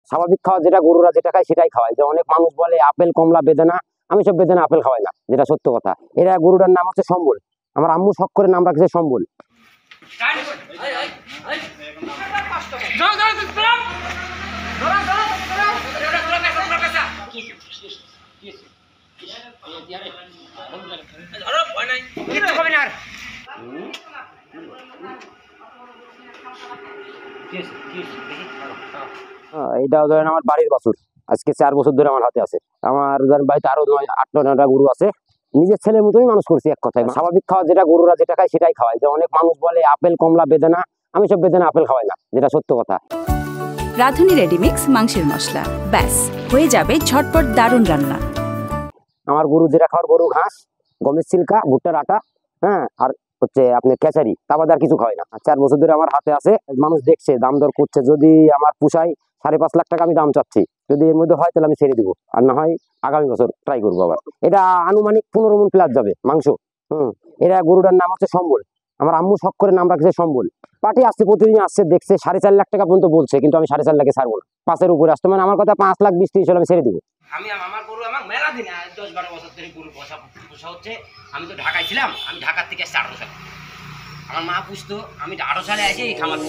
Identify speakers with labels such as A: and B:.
A: স্বাভাবিক খাওয়া যেটা গরুরা যেটা খায় সেটাই খাওয়াই। যে অনেক মানুষ বলে আপেল কমলা বেদানা, আমি সব বেদানা আপেল খাওয়াই না, যেটা সত্য কথা। এরা গরুটার নাম হচ্ছে সম্বল, আমার আম্মু শখ করে নাম রাখছে সম্বল। এটা ধরেন আমার বাড়ির বাছুর, আজকে 4 বছর ধরে আমার হাতে আছে। আমার ধরেন বাড়িতে আরো 8-9টা গরু আছে, নিজের ছেলের মতোই মানুষ করছি এক কথায়। স্বাভাবিক খাওয়া যেটা গরুরা যেটা খায় সেটাই খাওয়াই। যে অনেক মানুষ বলে আপেল কমলা বেদানা, আমি সব বেদানা আপেল খাওয়াই না, যেটা সত্য কথা।
B: রাঁধুনি রেডিমিক্স মাংসের মশলা, ব্যাস হয়ে যাবে ঝটপট দারুণ রান্না।
A: আমার গরু যেটা খাওয়ার, গরু ঘাস, গমের ছিলকা, ভুট্টার আটা, হ্যাঁ, আর হচ্ছে আপনি খেচারি, তা বাদে আর কিছু খাওয়াই না। 4 বছর ধরে আমার হাতে আছে, মানুষ দেখছে, দাম দর করছে। যদি আমার পুষায় 5.5 লাখ টাকা আমি দাম চাচ্ছি, যদি এর মধ্যে হয় তাহলে আমি ছেড়ে দিব, আর না হয় আগামী বছর ট্রাই করবো আবার। এটা আনুমানিক 15 মণ প্লাস যাবে মাংস। এরা গরুটার নাম হচ্ছে সম্বল, আমার আম্মু শখ করে নাম রাখছে সম্বল। পার্টি আসছে, প্রতিদিন আসছে, দেখছে, 4.5 লাখ টাকা পর্যন্ত বলছে, কিন্তু আমি 4.5 লাখে ছাড়বো না। 5-এর উপরে আসতো, মানে আমার কথা 5 লাখ 20-30 হলে আমি ছেড়ে দিব।
C: আমি আমার গরু আমার মেলা দিন 10-12 বছর ধরে গরু পোষা হচ্ছে। আমি তো ঢাকায় ছিলাম, আমি ঢাকার থেকে আসছি 18 সালে। আমার মা পুষতো, আমি 18 সালে এসে এই খামার